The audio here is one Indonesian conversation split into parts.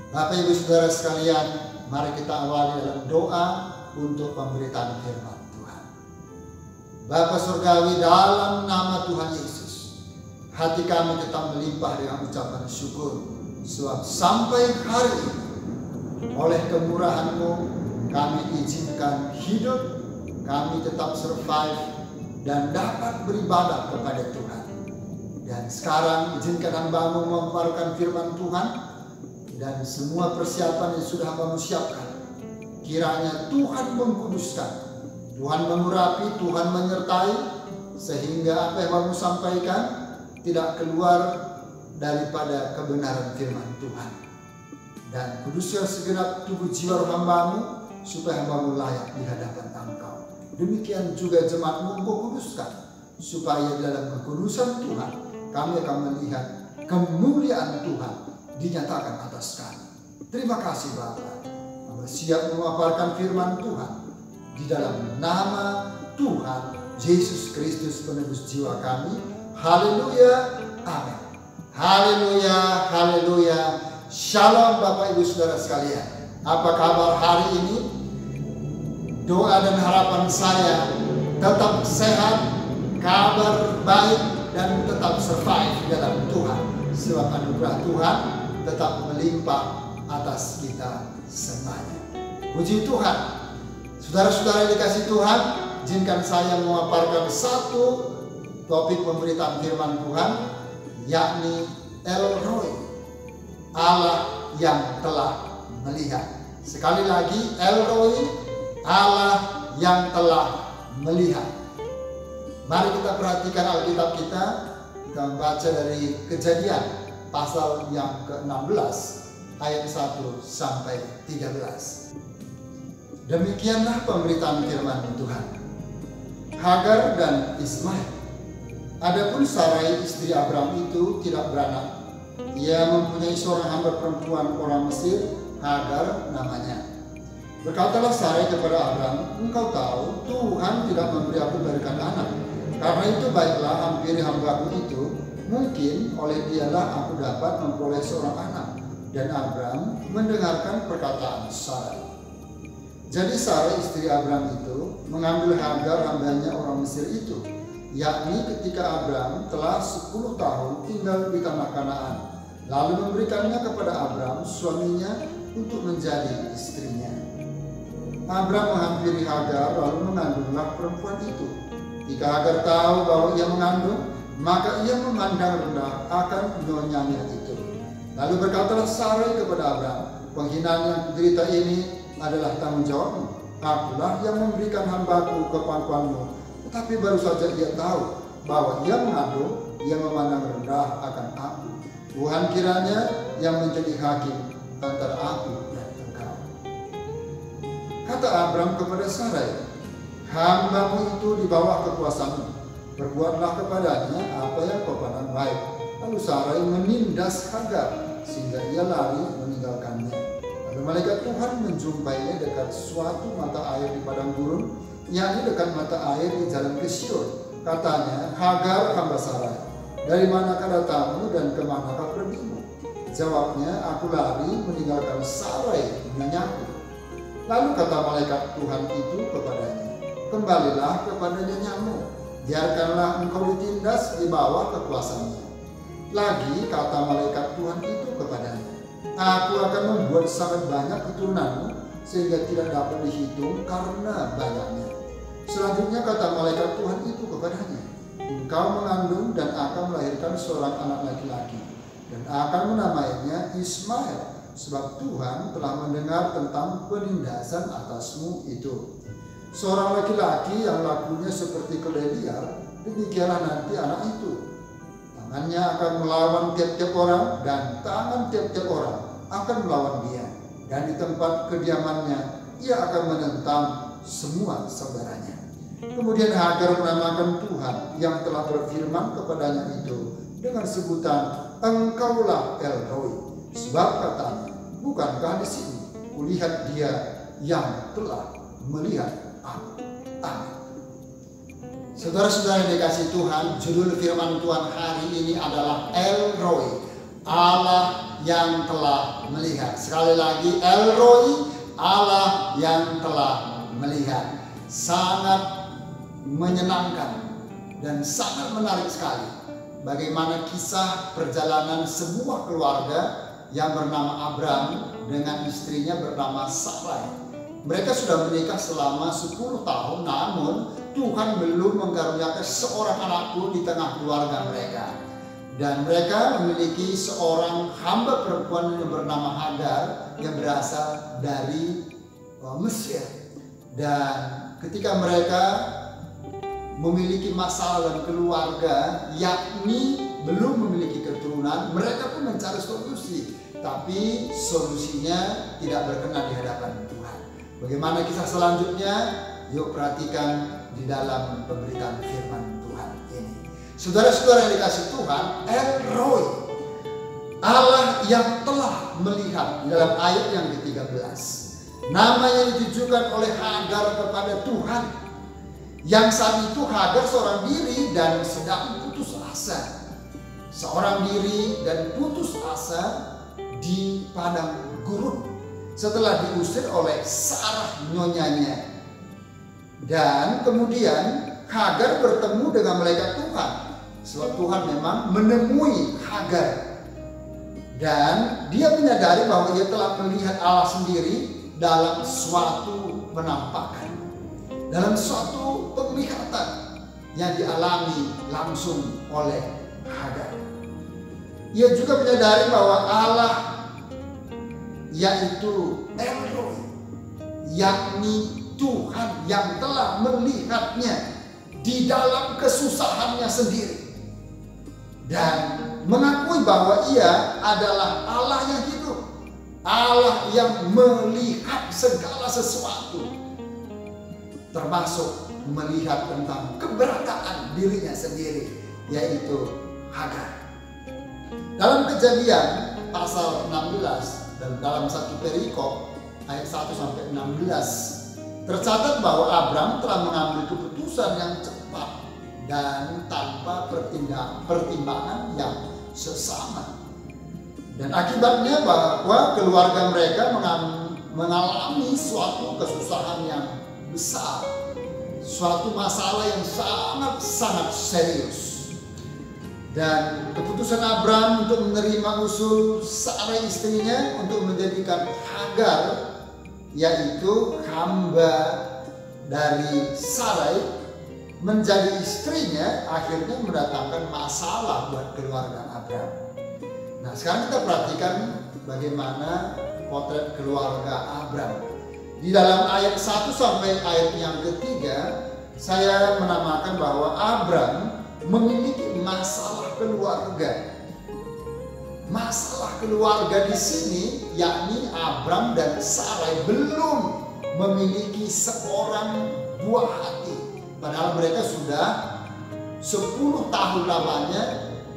Bapak Ibu Saudara sekalian, mari kita awali dalam doa untuk pemberitaan firman Tuhan. Bapa Surgawi, dalam nama Tuhan Yesus, hati kami tetap melimpah dengan ucapan syukur, sebab sampai hari ini oleh kemurahan-Mu kami izinkan hidup, kami tetap survive dan dapat beribadah kepada Tuhan. Dan sekarang izinkan hamba-Mu memaparkan firman Tuhan, dan semua persiapan yang sudah hamba-Mu siapkan, kiranya Tuhan mengkuduskan, Tuhan mengurapi, Tuhan menyertai, sehingga apa yang hamba-Mu sampaikan tidak keluar daripada kebenaran firman Tuhan. Dan kuduskan segenap tubuh jiwa hamba-Mu, supaya hamba-Mu layak di hadapan Engkau. Demikian juga jemaat-Mu Engkau kuduskan, supaya dalam kekudusan Tuhan kami akan melihat kemuliaan Tuhan dinyatakan atas kami. Terima kasih Bapa. Kami siap memaparkan firman Tuhan di dalam nama Tuhan Yesus Kristus penebus jiwa kami. Haleluya, amin. Haleluya, haleluya. Shalom Bapak Ibu Saudara sekalian. Apa kabar hari ini? Doa dan harapan saya tetap sehat, kabar baik, dan tetap survive dalam Tuhan. Sebab anugerah Tuhan tetap melimpah atas kita semuanya. Puji Tuhan. Saudara-saudara yang dikasih Tuhan, izinkan saya memaparkan satu topik pemberitaan firman Tuhan, yakni El Roi, Allah yang telah melihat. Sekali lagi, El Roi, Allah yang telah melihat. Mari kita perhatikan Alkitab kita. Kita membaca dari Kejadian pasal yang ke-16 ayat 1 sampai 13. Demikianlah pemberitaan firman Tuhan. Hagar dan Ismail. Adapun Sarai istri Abram itu tidak beranak. Ia mempunyai seorang hamba perempuan orang Mesir, Hagar namanya. Berkatalah Sarai kepada Abram, engkau tahu Tuhan tidak memberi aku berikan anak. Karena itu baiklah hampiri hambaku itu, mungkin oleh dialah aku dapat memperoleh seorang anak. Dan Abram mendengarkan perkataan Sarai. Jadi Sarai istri Abram itu mengambil Hagar hambanya orang Mesir itu, yakni ketika Abram telah 10 tahun tinggal di tanah Kanaan, lalu memberikannya kepada Abram suaminya untuk menjadi istrinya. Abram menghampiri Hagar lalu mengandunglah perempuan itu. Jika Hagar tahu bahwa ia mengandung, maka ia memandang rendah akan nyonyanya itu. Lalu berkatalah Sarai kepada Abram, penghinaan yang kuderita ini adalah tanggung jawabmu. Akulah yang memberikan hambaku ke pangkuanmu. Tetapi baru saja ia tahu bahwa ia mengandung, ia memandang rendah akan aku. Tuhan kiranya yang menjadi hakim antara aku dan engkau. Kata Abram kepada Sarai, hambamu itu di bawah kekuasaanmu. Perbuatlah kepadanya apa yang kau pandang baik. Lalu Sarai menindas Hagar sehingga ia lari meninggalkannya. Lalu malaikat Tuhan menjumpainya dekat suatu mata air di padang gurun, yakni dekat mata air di jalan ke Syur. Katanya, Hagar hamba Sarai, dari manakah datangmu dan kemanakah pergimu? Jawabnya, aku lari meninggalkan Sarai nyanyaku. Lalu kata malaikat Tuhan itu kepadanya, kembalilah kepada nyanyamu, biarkanlah engkau ditindas di bawah kekuasaannya. Lagi kata malaikat Tuhan itu kepadanya, aku akan membuat sangat banyak keturunanmu, sehingga tidak dapat dihitung karena banyaknya. Selanjutnya kata malaikat Tuhan itu kepadanya, engkau mengandung dan akan melahirkan seorang anak laki-laki, dan akan menamainya Ismail, sebab Tuhan telah mendengar tentang penindasan atasmu itu. Seorang laki-laki yang lakunya seperti keledai liar, demikianlah nanti anak itu. Tangannya akan melawan tiap-tiap orang, dan tangan tiap-tiap orang akan melawan dia. Dan di tempat kediamannya, ia akan menentang semua saudaranya. Kemudian Hagar menamakan Tuhan yang telah berfirman kepadanya itu dengan sebutan, engkaulah El Roi. Sebab katanya, bukankah di sini kulihat dia yang telah melihat aku. Amin. Saudara-saudara yang dikasih Tuhan, judul firman Tuhan hari ini adalah El Roi, Allah yang telah melihat. Sekali lagi, El Roi, Allah yang telah melihat. Sangat menyenangkan dan sangat menarik sekali bagaimana kisah perjalanan sebuah keluarga yang bernama Abram dengan istrinya bernama Sarai. Mereka sudah menikah selama 10 tahun, namun Tuhan belum mengkaruniakan seorang anak pun di tengah keluarga mereka. Dan mereka memiliki seorang hamba perempuan yang bernama Hagar yang berasal dari Mesir. Dan ketika mereka memiliki masalah dalam keluarga, yakni belum memiliki keturunan, mereka pun mencari solusi, tapi solusinya tidak berkenan di hadapan Tuhan. Bagaimana kisah selanjutnya? Yuk perhatikan di dalam pemberitaan firman Tuhan ini. Saudara-saudara yang dikasih Tuhan, El Roi, Allah yang telah melihat, di dalam ayat yang ke-13. Namanya ditujukan oleh Hagar kepada Tuhan. Yang saat itu Hagar seorang diri dan sedang putus asa. Seorang diri dan putus asa di padang gurun setelah diusir oleh Sarah nyonyanya. Dan kemudian Hagar bertemu dengan malaikat Tuhan. Sebab Tuhan memang menemui Hagar. Dan dia menyadari bahwa ia telah melihat Allah sendiri dalam suatu penampakan, dalam suatu penglihatan yang dialami langsung oleh Hagar. Ia juga menyadari bahwa Allah yaitu El Roi, yakni Tuhan yang telah melihatnya di dalam kesusahannya sendiri, dan mengakui bahwa ia adalah Allah yang hidup, Allah yang melihat segala sesuatu, termasuk melihat tentang keberadaan dirinya sendiri, yaitu Hagar. Dalam Kejadian pasal 16 dan dalam satu perikop ayat 1 sampai 16 tercatat bahwa Abram telah mengambil keputusan yang cepat dan tanpa pertimbangan yang sesama. Dan akibatnya bahwa keluarga mereka mengalami suatu kesusahan yang besar, suatu masalah yang sangat serius. Dan keputusan Abram untuk menerima usul Sarai istrinya untuk menjadikan Hagar, yaitu hamba dari Sarai, menjadi istrinya, akhirnya mendatangkan masalah buat keluarga Abram. Nah, sekarang kita perhatikan bagaimana potret keluarga Abram. Di dalam ayat 1 sampai ayat yang ketiga, saya menamakan bahwa Abram memiliki masalah keluarga. Masalah keluarga di sini yakni Abram dan Sarai belum memiliki seorang buah hati. Padahal mereka sudah 10 tahun lamanya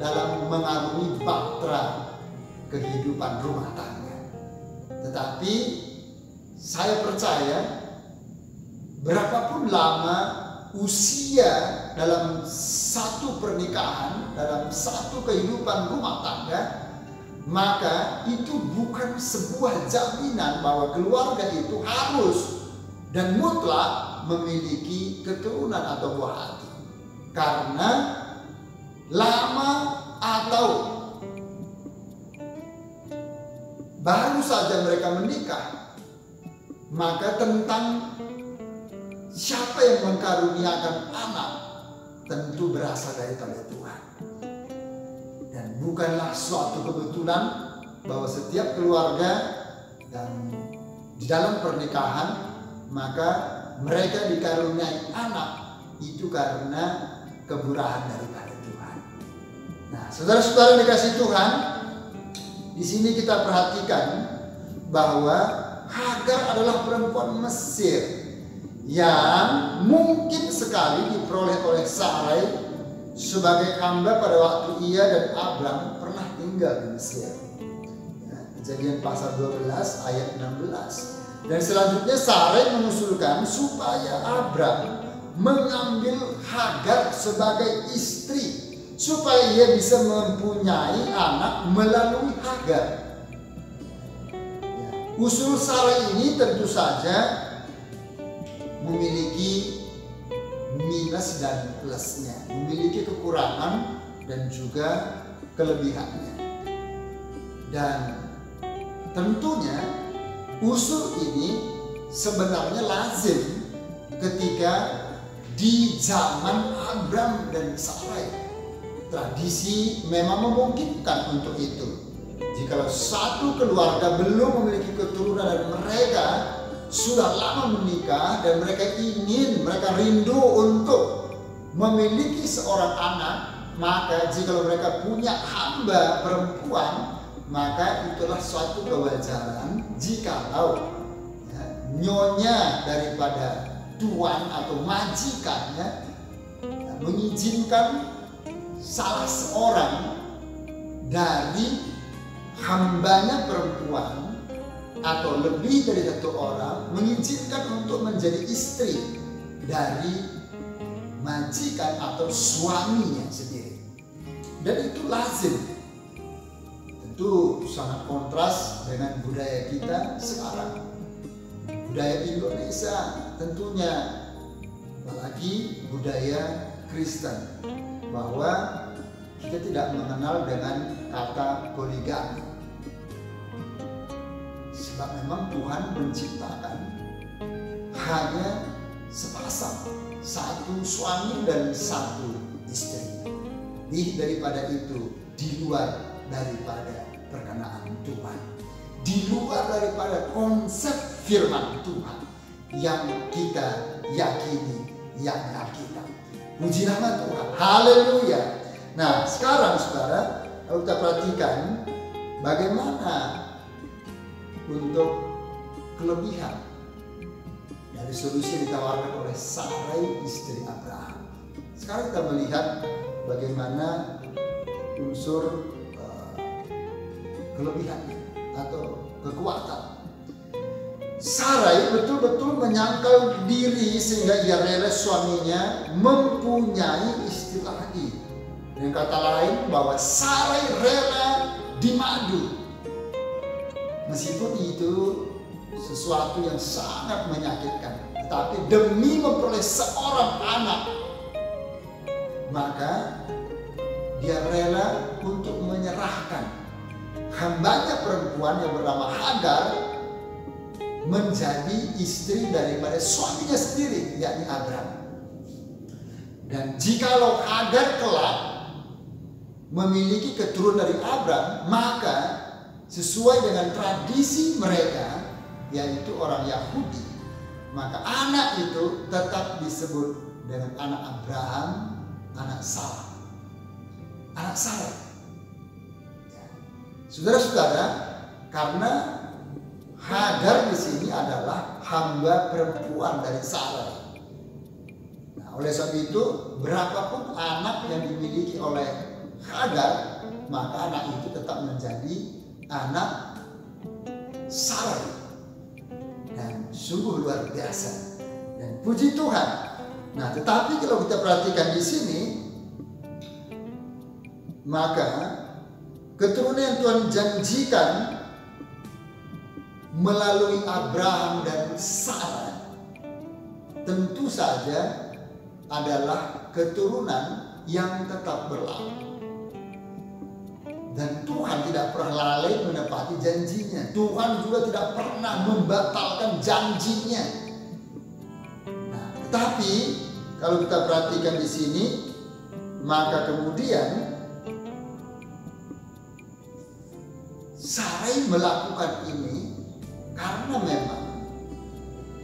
dalam mengarungi bahtera kehidupan rumah tangga. Tetapi saya percaya berapapun lama usia dalam satu pernikahan, dalam satu kehidupan rumah tangga, maka itu bukan sebuah jaminan bahwa keluarga itu harus dan mutlak memiliki keturunan atau buah hati. Karena lama atau baru saja mereka menikah, maka tentang siapa yang mengkaruniakan anak tentu berasal dari Tuhan. Dan bukanlah suatu kebetulan bahwa setiap keluarga dan di dalam pernikahan maka mereka dikaruniai anak itu karena kemurahan daripada Tuhan. Nah, saudara-saudara yang dikasihi Tuhan, di sini kita perhatikan bahwa Hagar adalah perempuan Mesir yang mungkin sekali diperoleh oleh Sarai sebagai hamba pada waktu ia dan Abram pernah tinggal di Mesir. Ya, Kejadian pasal 12 ayat 16. Dan selanjutnya Sarai mengusulkan supaya Abram mengambil Hagar sebagai istri supaya ia bisa mempunyai anak melalui Hagar. Usul Sarah ini tentu saja memiliki minus dan plusnya, memiliki kekurangan dan juga kelebihannya. Dan tentunya usul ini sebenarnya lazim ketika di zaman Abram dan Sarai. Tradisi memang memungkinkan untuk itu. Jikalau satu keluarga belum memiliki keturunan dan mereka sudah lama menikah dan mereka rindu untuk memiliki seorang anak, maka jikalau mereka punya hamba perempuan, maka itulah suatu kewajaran jikalau nyonya daripada tuan atau majikannya mengizinkan salah seorang dari hambanya perempuan atau lebih dari satu orang mengizinkan untuk menjadi istri dari majikan atau suaminya sendiri. Dan itu lazim. Tentu sangat kontras dengan budaya kita sekarang. Budaya Indonesia tentunya, apalagi budaya Kristen, bahwa kita tidak mengenal dengan kata poligami. Sebab memang Tuhan menciptakan hanya sepasang, satu suami dan satu istri. Lebih daripada itu, di luar daripada perkenaan Tuhan, di luar daripada konsep firman Tuhan yang kita yakini, yakni Alkitab. Puji nama Tuhan, haleluya. Nah, sekarang saudara, kalau kita perhatikan bagaimana untuk kelebihan dari solusi yang ditawarkan oleh Sarai istri Abraham. Sekarang kita melihat bagaimana unsur kelebihannya atau kekuatan. Sarai betul-betul menyangkal diri sehingga ia rela suaminya mempunyai istri lagi. Dengan kata lain, bahwa Sarai rela dimadu. Meskipun itu sesuatu yang sangat menyakitkan, tetapi demi memperoleh seorang anak, maka dia rela untuk menyerahkan hambanya perempuan yang bernama Hagar menjadi istri daripada suaminya sendiri, yakni Abram. Dan jikalau Hagar kelak memiliki keturunan dari Abram, maka sesuai dengan tradisi mereka, yaitu orang Yahudi, maka anak itu tetap disebut dengan anak Abraham, anak Sarah. Anak Sarah. Saudara-saudara, karena Hagar di sini adalah hamba perempuan dari Sarai. Nah, oleh sebab itu, berapapun anak yang dimiliki oleh Hagar, maka anak itu tetap menjadi anak Sarai. Dan sungguh luar biasa. Dan puji Tuhan. Nah, tetapi kalau kita perhatikan di sini, maka keturunan yang Tuhan janjikan melalui Abraham dan Sarah tentu saja adalah keturunan yang tetap berlaku. Dan Tuhan tidak pernah lalai menepati janjinya. Tuhan juga tidak pernah membatalkan janjinya. Nah, tetapi kalau kita perhatikan di sini, maka kemudian Sarai melakukan ini karena memang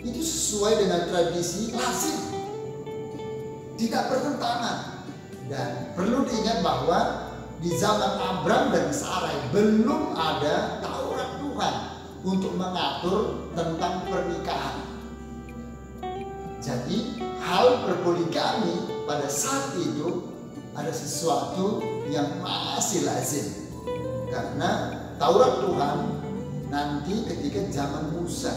itu sesuai dengan tradisi lazim, tidak bertentangan. Dan perlu diingat bahwa di zaman Abram dan Sarai belum ada Taurat Tuhan untuk mengatur tentang pernikahan. Jadi hal berpoligami pada saat itu ada sesuatu yang masih lazim, karena Taurat Tuhan nanti ketika zaman Musa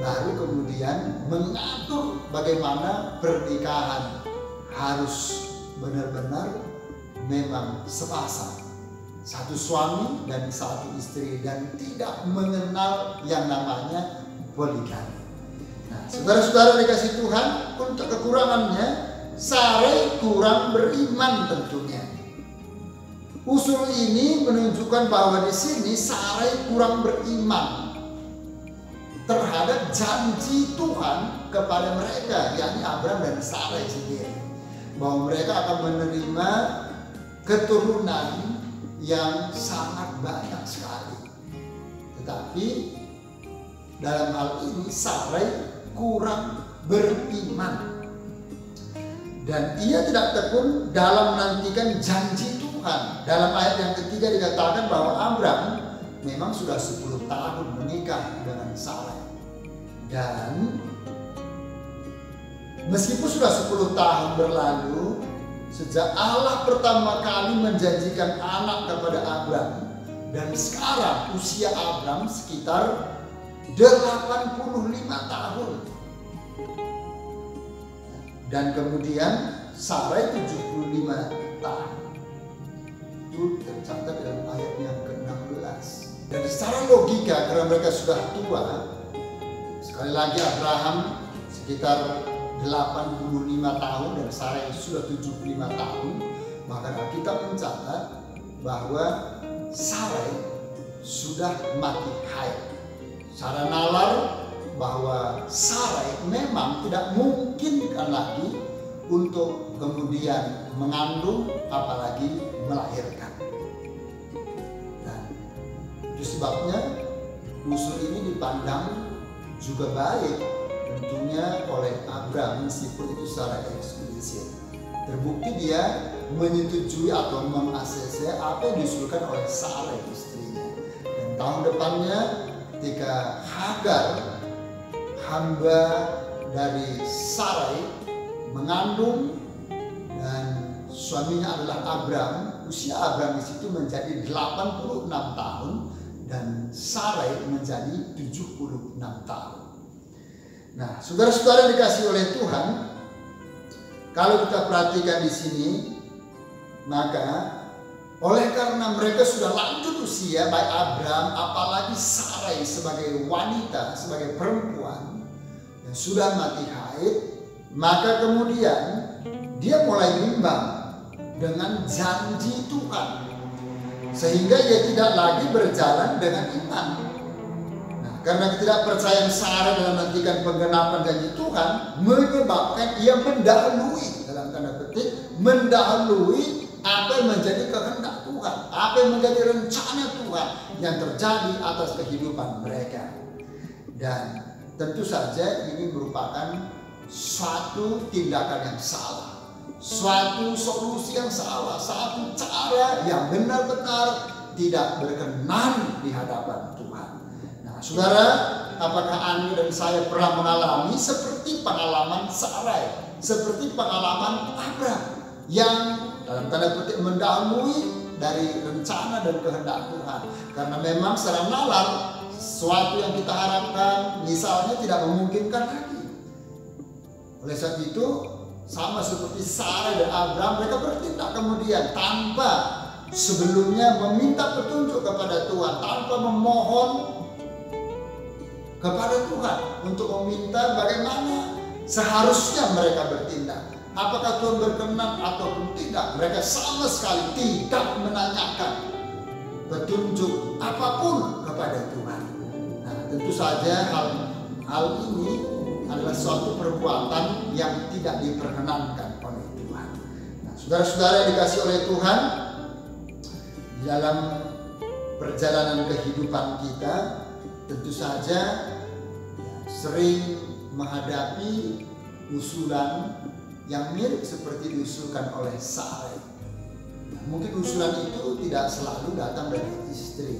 baru kemudian mengatur bagaimana pernikahan harus benar-benar memang sepasang, satu suami dan satu istri, dan tidak mengenal yang namanya poligami. Nah, saudara-saudara dikasih Tuhan, untuk kekurangannya, Sarai kurang beriman tentunya. Usul ini menunjukkan bahwa di sini Sarai kurang beriman terhadap janji Tuhan kepada mereka, yakni Abraham dan Sarai sendiri, bahwa mereka akan menerima keturunan yang sangat banyak sekali. Tetapi dalam hal ini Sarai kurang beriman, dan ia tidak tekun dalam menantikan janji Tuhan. Dalam ayat yang ketiga dikatakan bahwa Abraham memang sudah 10 tahun menikah dengan Sarai, dan meskipun sudah 10 tahun berlalu sejak Allah pertama kali menjanjikan anak kepada Abraham, dan sekarang usia Abraham sekitar 85 tahun. Dan kemudian Sarai 75 tahun. Itu tercatat dalam ayat yang ke-16. Dan secara logika, karena mereka sudah tua, sekali lagi Abraham sekitar 85 tahun dan Sarai sudah 75 tahun, maka Alkitab mencatat bahwa Sarai sudah mati haid. Secara nalar bahwa Sarai memang tidak memungkinkan lagi untuk kemudian mengandung apalagi melahirkan. Dan itu sebabnya usul ini dipandang juga baik tentunya oleh Abraham, meskipun itu secara eksplisit. Terbukti dia menyetujui atau meng-ACC apa yang diusulkan oleh Sarai istrinya. Dan tahun depannya ketika Hagar, hamba dari Sarai, mengandung dan suaminya adalah Abraham, usia Abraham di situ menjadi 86 tahun dan Sarai menjadi 76 tahun. Nah, saudara-saudara dikasih oleh Tuhan, kalau kita perhatikan di sini, maka oleh karena mereka sudah lanjut usia, baik Abraham apalagi Sarai sebagai wanita, sebagai perempuan yang sudah mati haid, maka kemudian dia mulai bimbang dengan janji Tuhan, sehingga ia tidak lagi berjalan dengan iman. Nah, karena ketidakpercayaan Sarai dalam menantikan penggenapan janji Tuhan menyebabkan ia mendahului, dalam tanda petik, mendahului apa yang menjadi kehendak Tuhan, apa yang menjadi rencana Tuhan yang terjadi atas kehidupan mereka. Dan tentu saja ini merupakan suatu tindakan yang salah, suatu solusi yang salah, satu cara yang benar-benar tidak berkenan di hadapan Tuhan. Nah, saudara, apakah Anda dan saya pernah mengalami seperti pengalaman Sarai, seperti pengalaman Abraham yang dalam tanda petik mendahului dari rencana dan kehendak Tuhan? Karena memang secara nalar sesuatu yang kita harapkan misalnya tidak memungkinkan lagi. Oleh sebab itu, sama seperti Sarai dan Abraham, mereka bertindak kemudian tanpa sebelumnya meminta petunjuk kepada Tuhan, tanpa memohon kepada Tuhan untuk meminta bagaimana seharusnya mereka bertindak. Apakah Tuhan berkenan ataupun tidak, mereka sama sekali tidak menanyakan petunjuk apapun kepada Tuhan. Nah, tentu saja hal ini adalah suatu perbuatan yang tidak diperkenankan oleh Tuhan. Nah, saudara-saudara yang dikasih oleh Tuhan, di dalam perjalanan kehidupan kita tentu saja sering menghadapi usulan yang mirip seperti diusulkan oleh Sarai. Nah, mungkin usulan itu tidak selalu datang dari istri,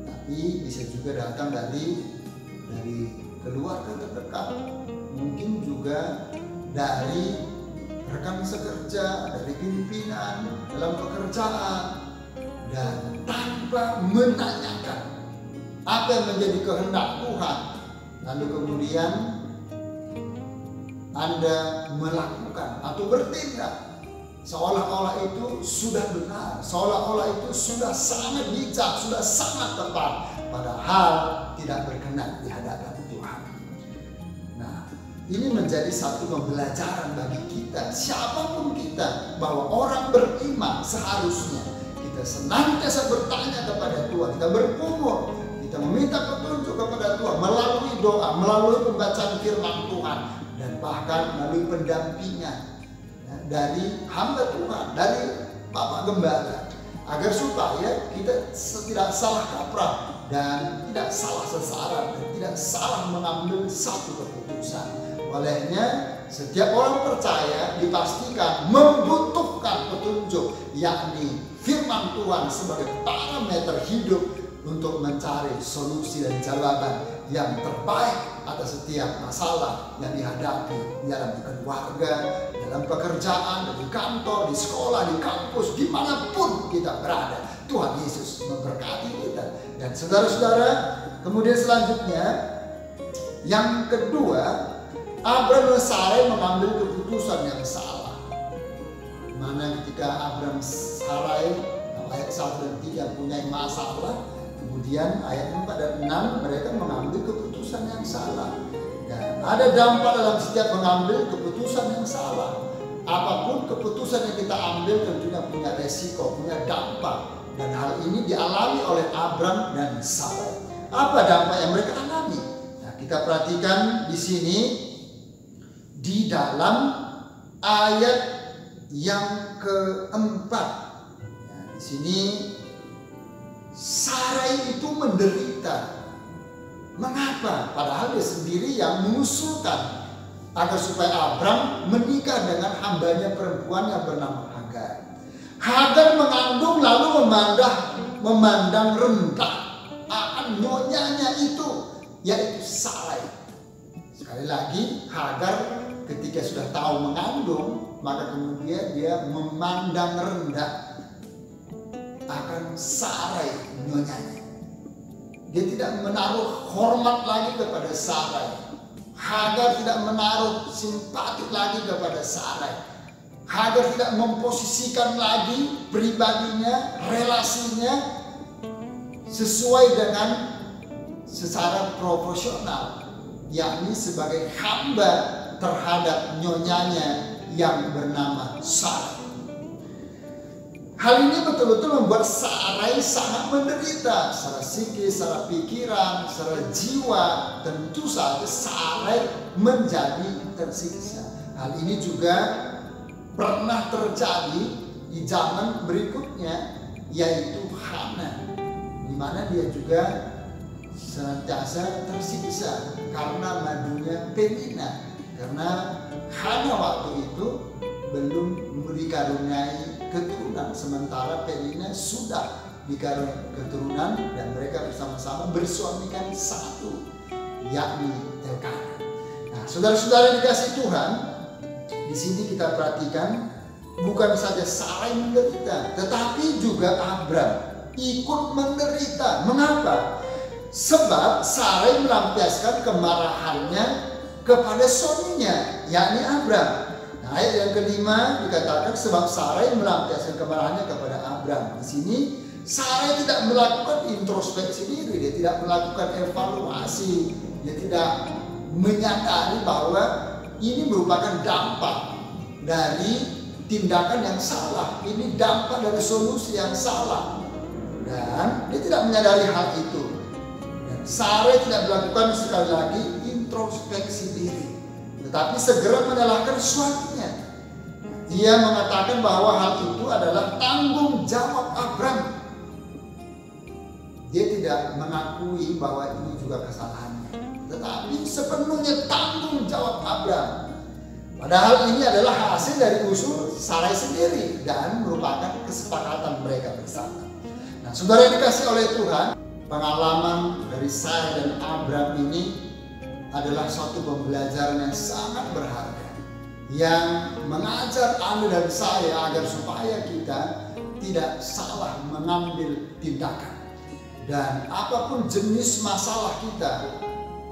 tapi bisa juga datang dari keluarga terdekat, mungkin juga dari rekan sekerja, dari pimpinan dalam pekerjaan, dan tanpa menanyakan apa yang menjadi kehendak Tuhan, lalu kemudian Anda melakukan atau bertindak Seolah-olah itu sudah benar, seolah-olah itu sudah sangat bijak, sudah sangat tepat, padahal tidak berkenan di hadapan Tuhan. Nah, ini menjadi satu pembelajaran bagi kita, siapapun kita, bahwa orang beriman seharusnya kita senantiasa bertanya kepada Tuhan, kita bergumul, kita meminta petunjuk kepada Tuhan melalui doa, melalui pembacaan firman Tuhan, dan bahkan melalui pendampingan dari hamba Tuhan, dari Bapak Gembala, agar supaya kita tidak salah kaprah dan tidak salah sasaran dan tidak salah mengambil satu keputusan. Olehnya setiap orang percaya dipastikan membutuhkan petunjuk, yakni firman Tuhan sebagai parameter hidup untuk mencari solusi dan jawaban yang terbaik atas setiap masalah yang dihadapi dalam keluarga, dalam pekerjaan, di kantor, di sekolah, di kampus, dimanapun kita berada. Tuhan Yesus memberkati kita. Dan saudara-saudara, kemudian selanjutnya, yang kedua, Abram dan Sarai mengambil keputusan yang salah. Mana ketika Abram Sarai ayat 1 dan 3 punya masalah, kemudian ayat 4 dan 6 mereka mengambil keputusan yang salah. Dan ada dampak dalam setiap mengambil keputusan yang salah. Apapun keputusan yang kita ambil tentunya punya resiko, punya dampak. Dan hal ini dialami oleh Abram dan Sarai. Apa dampak yang mereka alami? Nah, kita perhatikan di sini di dalam ayat yang keempat. Nah, di sini Sarai itu menderita. Mengapa? Padahal dia sendiri yang mengusulkan agar supaya Abram menikah dengan hambanya perempuan yang bernama Hagar. Hagar mengandung lalu memandang rendah akan nyonyanya itu, yaitu Sarai. Sekali lagi, Hagar ketika sudah tahu mengandung, maka kemudian dia memandang rendah akan Sarai nyonyanya. Dia tidak menaruh hormat lagi kepada Sarai. Hagar tidak menaruh simpati lagi kepada Sarai. Hagar tidak memposisikan lagi pribadinya, relasinya sesuai dengan secara proporsional, yakni sebagai hamba terhadap nyonyanya yang bernama Sarai. Hal ini betul-betul membuat Sarai sangat menderita secara psikis, secara pikiran, secara jiwa. Tentu saja Sarai menjadi tersiksa. Hal ini juga pernah terjadi di zaman berikutnya, yaitu Hana, di mana dia juga senantiasa tersiksa karena madunya Penina. Karena Hana waktu itu belum dikaruniai keturunan, sementara Penina sudah dikaruniai keturunan dan mereka bersama-sama bersuamikan satu, yakni Elkanah. Nah, saudara-saudara dikasih Tuhan, di sini kita perhatikan bukan saja Sarai menderita, tetapi juga Abram ikut menderita. Mengapa? Sebab Sarai melampiaskan kemarahannya kepada suaminya, yakni Abram. Ayat yang kelima dikatakan sebab Sarai melampiaskan kemarahannya kepada Abram. Di sini Sarai tidak melakukan introspeksi diri, dia tidak melakukan evaluasi, dia tidak menyadari bahwa ini merupakan dampak dari tindakan yang salah, ini dampak dari solusi yang salah, dan dia tidak menyadari hal itu. Dan Sarai tidak melakukan sekali lagi introspeksi diri, tetapi segera menyalahkan suaminya. Dia mengatakan bahwa hal itu adalah tanggung jawab Abram. Dia tidak mengakui bahwa ini juga kesalahannya, tetapi sepenuhnya tanggung jawab Abram. Padahal ini adalah hasil dari usul Sarai sendiri dan merupakan kesepakatan mereka bersama. Nah, saudara yang dikasih oleh Tuhan, pengalaman dari Sarai dan Abram ini adalah suatu pembelajaran yang sangat berharga, yang mengajar Anda dan saya agar supaya kita tidak salah mengambil tindakan. Dan apapun jenis masalah kita,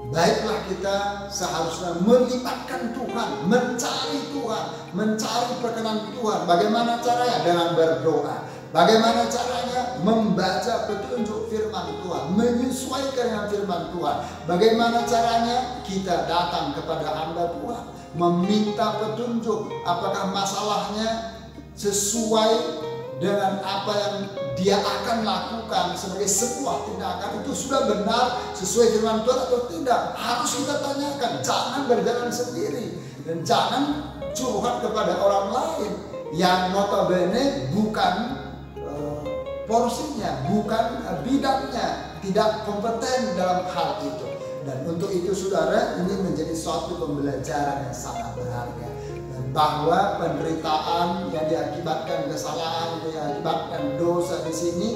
baiklah kita seharusnya melibatkan Tuhan, mencari Tuhan, mencari perkenan Tuhan. Bagaimana caranya? Dengan berdoa. Bagaimana caranya? Membaca petunjuk firman Tuhan, menyesuaikan dengan firman Tuhan. Bagaimana caranya? Kita datang kepada hamba Tuhan, meminta petunjuk apakah masalahnya sesuai dengan apa yang dia akan lakukan sebagai sebuah tindakan itu sudah benar sesuai firman Tuhan atau tidak. Harus kita tanyakan, jangan berjalan sendiri dan jangan curhat kepada orang lain yang notabene bukan porsinya, bukan bidangnya, tidak kompeten dalam hal itu. Dan untuk itu saudara, ini menjadi suatu pembelajaran yang sangat berharga. Bahwa penderitaan yang diakibatkan kesalahan, yang diakibatkan dosa di sini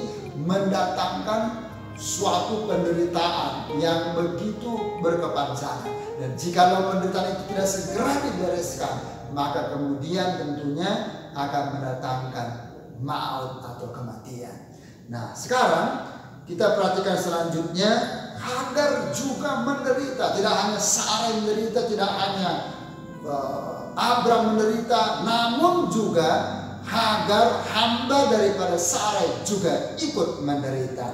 mendatangkan suatu penderitaan yang begitu berkepanjangan. Dan jikalau penderitaan itu tidak segera dibereskan, maka kemudian tentunya akan mendatangkan maut atau kematian. Nah, sekarang kita perhatikan selanjutnya, Hagar juga menderita. Tidak hanya Sarai menderita, tidak hanya Abram menderita, namun juga Hagar, hamba daripada Sarai, juga ikut menderita.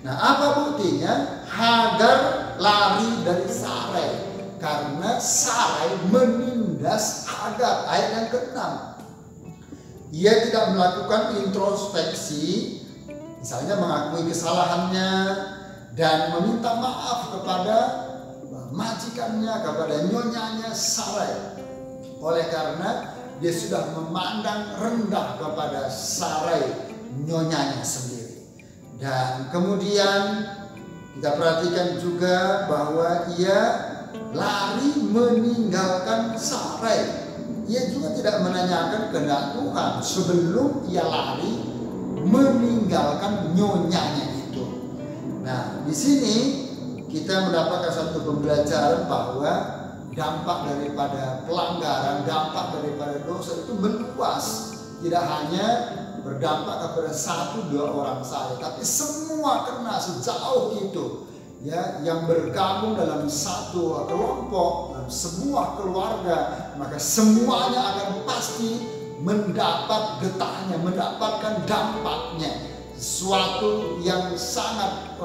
Nah, apa buktinya? Hagar lari dari Sarai karena Sarai menindas Hagar. Ayat yang ke-6. Ia tidak melakukan introspeksi, misalnya mengakui kesalahannya dan meminta maaf kepada majikannya, kepada nyonyanya Sarai. Oleh karena dia sudah memandang rendah kepada Sarai, nyonyanya sendiri. Dan kemudian kita perhatikan juga bahwa ia lari meninggalkan Sarai. Ia juga tidak menanyakan kehendak Tuhan sebelum ia lari meninggalkan nyonyanya itu. Nah, di sini kita mendapatkan satu pembelajaran bahwa dampak daripada pelanggaran, dampak daripada dosa itu meluas. Tidak hanya berdampak kepada 1-2 orang saja, tapi semua kena sejauh itu. Ya, yang bergabung dalam satu kelompok, dalam sebuah keluarga, maka semuanya akan pasti mendapat getahnya, mendapatkan dampaknya. Sesuatu yang sangat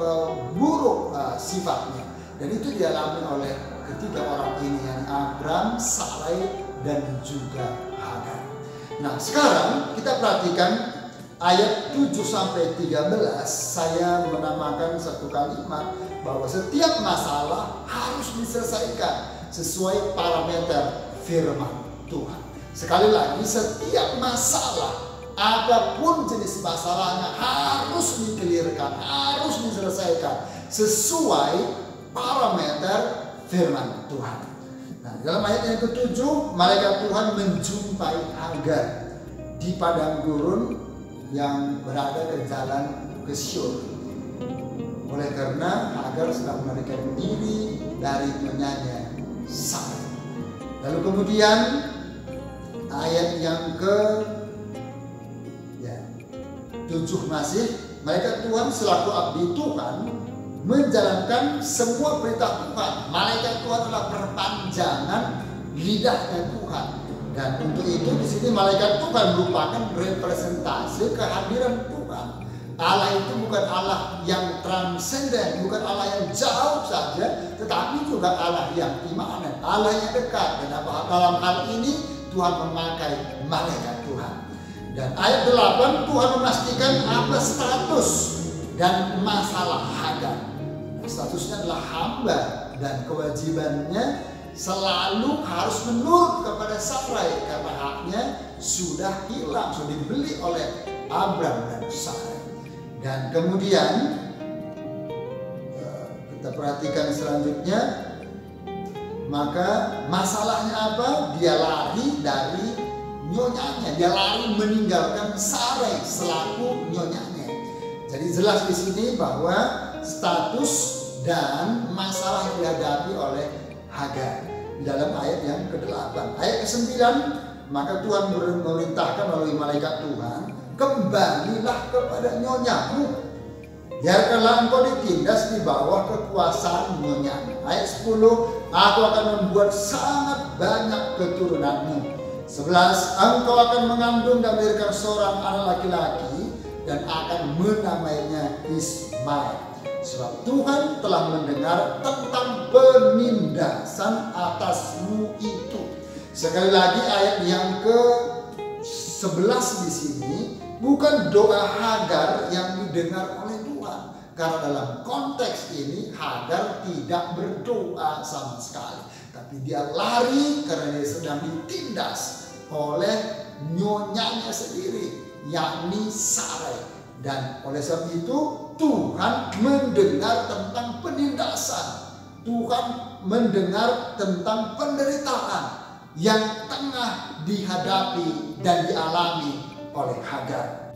buruk sifatnya. Dan itu dialami oleh ketiga orang ini, yang Abram, Sarai, dan juga Hagar. Nah, sekarang kita perhatikan ayat 7-13. Saya menamakan satu kalimat bahwa setiap masalah harus diselesaikan sesuai parameter firman Tuhan. Sekali lagi, setiap masalah, apapun jenis masalahnya, harus dikelirkan, harus diselesaikan sesuai parameter firman Tuhan. Nah, dalam ayat yang ke-7, malaikat Tuhan menjumpai Hagar di padang gurun yang berada di jalan ke Syur. Oleh karena Hagar sedang melarikan diri dari nyonyanya Sarai. Lalu kemudian ayat yang ke-7 masih, malaikat Tuhan selaku abdi Tuhan menjalankan semua perintah Tuhan. Malaikat Tuhan adalah perpanjangan lidahnya Tuhan. Dan untuk itu di sini malaikat Tuhan merupakan representasi kehadiran Tuhan. Allah itu bukan Allah yang transenden, bukan Allah yang jauh saja, tetapi juga Allah yang imanen, Allah yang dekat. Dan dalam hal ini Tuhan memakai malaikat Tuhan. Dan ayat 8, Tuhan memastikan apa status dan masalah Hagar. Statusnya adalah hamba dan kewajibannya selalu harus menurut kepada Sarai karena haknya sudah hilang, sudah dibeli oleh Abram dan Sarai. Dan kemudian kita perhatikan selanjutnya, maka masalahnya apa? Dia lari dari nyonyanya, dia lari meninggalkan Sarai selaku nyonyanya. Jadi jelas di sini bahwa status dan masalah yang dihadapi oleh Hagar dalam ayat yang ke-8. Ayat ke-9, maka Tuhan memerintahkan melalui malaikat Tuhan, kembalilah kepada nyonyamu. Biarkanlah engkau ditindas di bawah kekuasaan nyonyanya. Ayat 10, aku akan membuat sangat banyak keturunanmu. 11, engkau akan mengandung dan melahirkan seorang anak laki-laki dan akan menamainya Ismail. Sebab Tuhan telah mendengar tentang penindasan atasmu itu. Sekali lagi ayat yang ke-11 di sini bukan doa Hagar yang didengar oleh Tuhan. Karena dalam konteks ini Hagar tidak berdoa sama sekali. Tapi dia lari karena dia sedang ditindas oleh nyonyanya sendiri, yakni Sarai. Dan oleh sebab itu Tuhan mendengar tentang penindasan. Tuhan mendengar tentang penderitaan yang tengah dihadapi dan dialami oleh Hagar.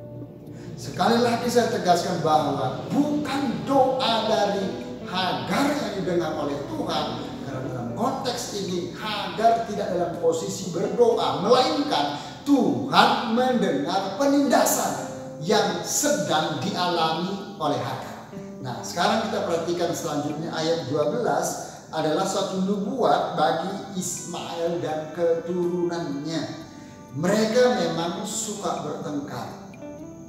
Sekali lagi saya tegaskan bahwa bukan doa dari Hagar yang didengar oleh Tuhan. Karena dalam konteks ini Hagar tidak dalam posisi berdoa, melainkan Tuhan mendengar penindasan yang sedang dialami oleh Hagar. Nah, sekarang kita perhatikan selanjutnya ayat 12 adalah suatu nubuat bagi Ismail dan keturunannya. Mereka memang suka bertengkar,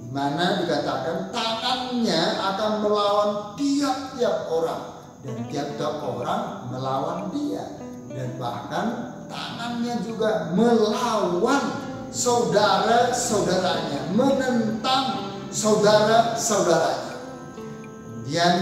di mana dikatakan tangannya akan melawan tiap-tiap orang dan tiap-tiap orang melawan dia, dan bahkan tangannya juga melawan saudara-saudaranya, menentang saudara-saudaranya. Kemudian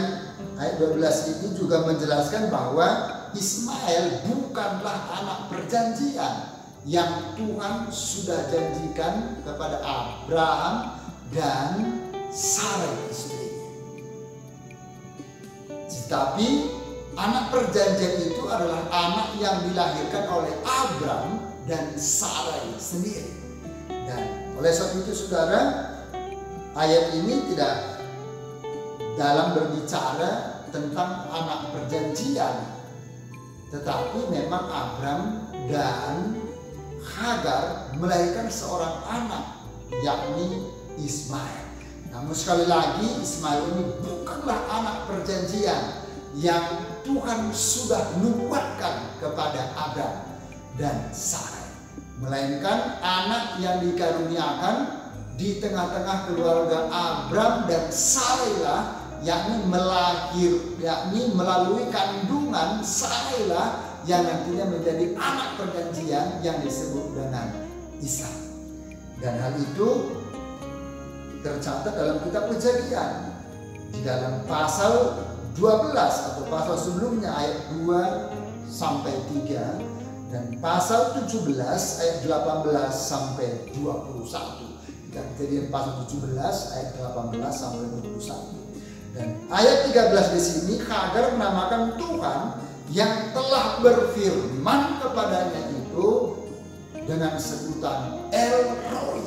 ayat 12 ini juga menjelaskan bahwa Ismail bukanlah anak perjanjian yang Tuhan sudah janjikan kepada Abraham dan Sarai istrinya. Tetapi anak perjanjian itu adalah anak yang dilahirkan oleh Abraham dan Sarai sendiri. Dan oleh sebab itu saudara, ayat ini tidak dalam berbicara tentang anak perjanjian, tetapi memang Abraham dan Hagar melahirkan seorang anak, yakni Ismail. Namun sekali lagi Ismail ini bukanlah anak perjanjian yang Tuhan sudah nubuatkan kepada Abraham dan Sarai, melainkan anak yang dikaruniakan di tengah-tengah keluarga Abraham dan Sarai lah, yakni melalui kandungan Sarai lah yang nantinya menjadi anak perjanjian yang disebut dengan Ishak. Dan hal itu tercatat dalam kitab Kejadian di dalam pasal 12 atau pasal sebelumnya ayat 2 sampai 3 dan pasal 17 ayat 18 sampai 21. Dan Kejadian pasal 17 ayat 18 sampai 21. Dan ayat 13 di sini Hagar menamakan Tuhan yang telah berfirman kepadanya itu dengan sebutan El Roi,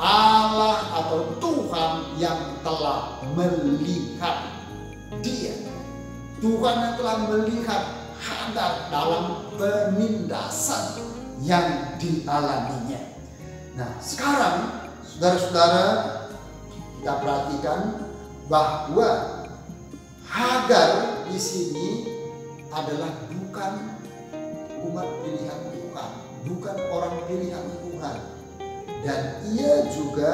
Allah atau Tuhan yang telah melihat dia. Tuhan yang telah melihat Hagar dalam penindasan yang dialaminya. Nah, sekarang saudara-saudara, kita perhatikan bahwa Hagar di sini adalah bukan umat pilihan Tuhan, bukan orang pilihan Tuhan, dan ia juga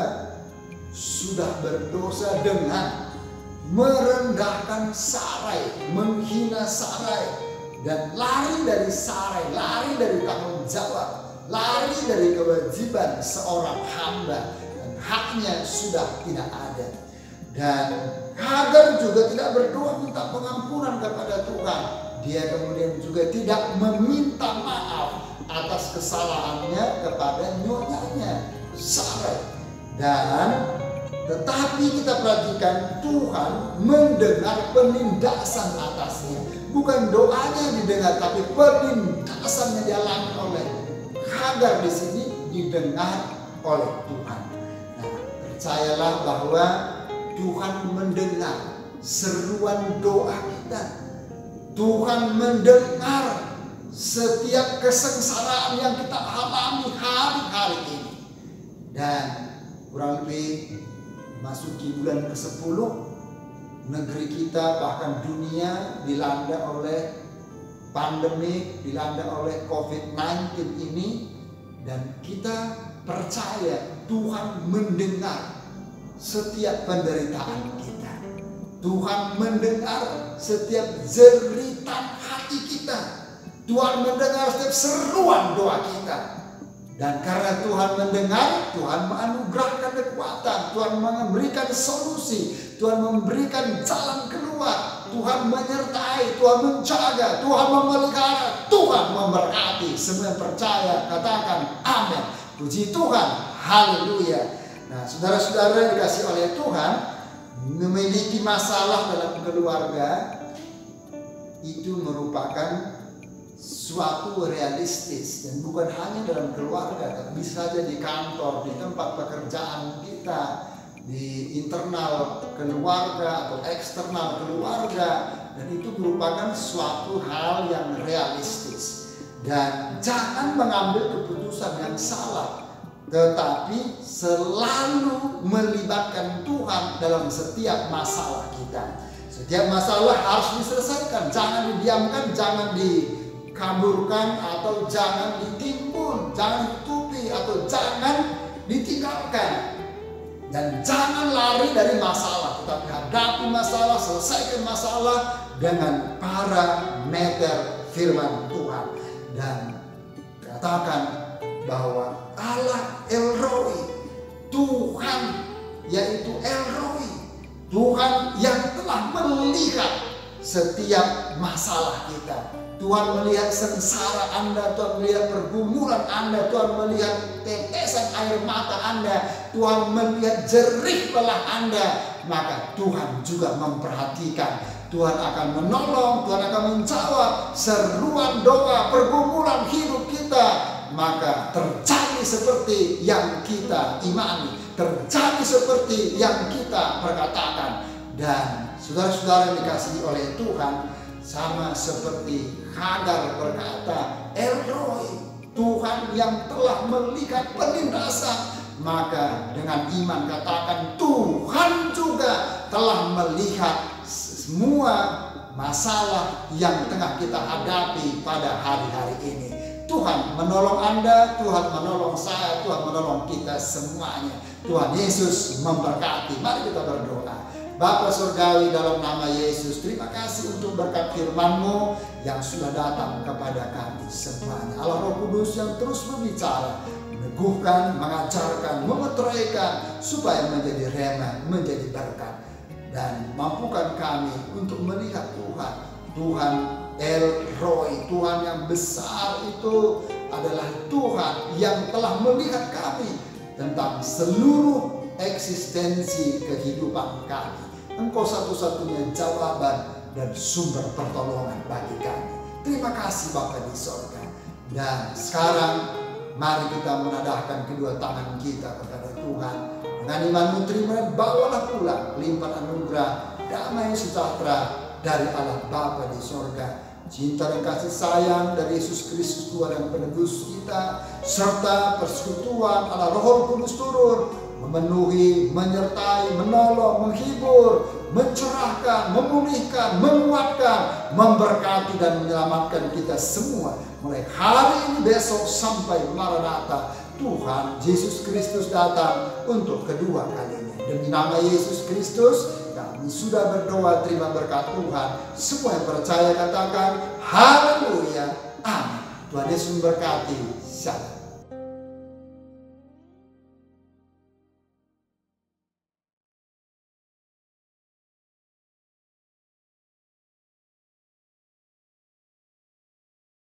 sudah berdosa dengan merendahkan Sarai, menghina Sarai, dan lari dari Sarai, lari dari tanggung jawab, lari dari kewajiban seorang hamba, dan haknya sudah tidak ada. Dan Hagar juga tidak berdoa minta pengampunan kepada Tuhan. Dia kemudian juga tidak meminta maaf atas kesalahannya kepada nyonyanya Sarai. Dan tetapi kita perhatikan Tuhan mendengar penindasan atasnya. Bukan doanya yang didengar, tapi penindasan yang dialami oleh Hagar di sini didengar oleh Tuhan. Nah, percayalah bahwa Tuhan mendengar seruan doa kita. Tuhan mendengar setiap kesengsaraan yang kita alami hari-hari ini. Dan kurang lebih masuki bulan ke-10, negeri kita bahkan dunia dilanda oleh pandemi, dilanda oleh COVID-19 ini, dan kita percaya Tuhan mendengar setiap penderitaan kita. Tuhan mendengar setiap jeritan hati kita. Tuhan mendengar setiap seruan doa kita. Dan karena Tuhan mendengar, Tuhan menganugerahkan kekuatan, Tuhan memberikan solusi, Tuhan memberikan jalan keluar, Tuhan menyertai, Tuhan menjaga, Tuhan memelihara, Tuhan memberkati. Semua yang percaya katakan amin. Puji Tuhan, haleluya. Nah, saudara-saudara dikasih oleh Tuhan, memiliki masalah dalam keluarga itu merupakan suatu realistis, dan bukan hanya dalam keluarga, tapi bisa saja di kantor, di tempat pekerjaan kita, di internal keluarga atau eksternal keluarga, dan itu merupakan suatu hal yang realistis. Dan jangan mengambil keputusan yang salah, tetapi selalu melibatkan Tuhan dalam setiap masalah kita. Setiap masalah harus diselesaikan, jangan didiamkan, jangan dikaburkan, atau jangan ditimbun, jangan ditutupi, atau jangan ditinggalkan. Dan jangan lari dari masalah, tetapi hadapi masalah, selesaikan masalah dengan parameter firman Tuhan. Dan katakan bahwa Allah El-Roi, Tuhan yaitu El-Roi, Tuhan yang telah melihat setiap masalah kita. Tuhan melihat sengsara Anda, Tuhan melihat pergumulan Anda, Tuhan melihat tetesan air mata Anda, Tuhan melihat jerih lelah Anda. Maka Tuhan juga memperhatikan. Tuhan akan menolong, Tuhan akan menjawab seruan doa, pergumulan hidup kita. Maka terjadi seperti yang kita imani, terjadi seperti yang kita perkatakan. Dan saudara-saudara yang dikasihi oleh Tuhan, sama seperti Hagar berkata, El-Roi, Tuhan yang telah melihat penindasan. Maka dengan iman katakan, Tuhan juga telah melihat semua masalah yang tengah kita hadapi pada hari-hari ini. Tuhan menolong Anda, Tuhan menolong saya, Tuhan menolong kita semuanya. Tuhan Yesus memberkati. Mari kita berdoa. Bapa Surgawi, dalam nama Yesus, terima kasih untuk berkat firman-Mu yang sudah datang kepada kami semuanya. Allah Roh Kudus yang terus berbicara, meneguhkan, mengajarkan, memeteraikan, supaya menjadi rema, menjadi berkat. Dan mampukan kami untuk melihat Tuhan, Tuhan El-Roi, Tuhan yang besar itu adalah Tuhan yang telah melihat kami tentang seluruh eksistensi kehidupan kami. Engkau satu-satunya jawaban dan sumber pertolongan bagi kami. Terima kasih Bapa di sorga. Dan sekarang mari kita menadahkan kedua tangan kita kepada Tuhan. Dengan iman terima, bawalah pulang limpahan anugerah, damai sejahtera dari Allah Bapa di sorga. Cinta dan kasih sayang dari Yesus Kristus Tuhan dan penebus kita, serta persekutuan Allah Roh Kudus turun memenuhi, menyertai, menolong, menghibur, mencerahkan, memulihkan, menguatkan, memberkati dan menyelamatkan kita semua mulai hari ini, besok sampai Maranatha. Tuhan Yesus Kristus datang untuk kedua kalinya. Demi nama Yesus Kristus kami sudah berdoa, terima berkat Tuhan. Semua yang percaya katakan haleluya, amin. Tuhan Yesus memberkati. Shalom.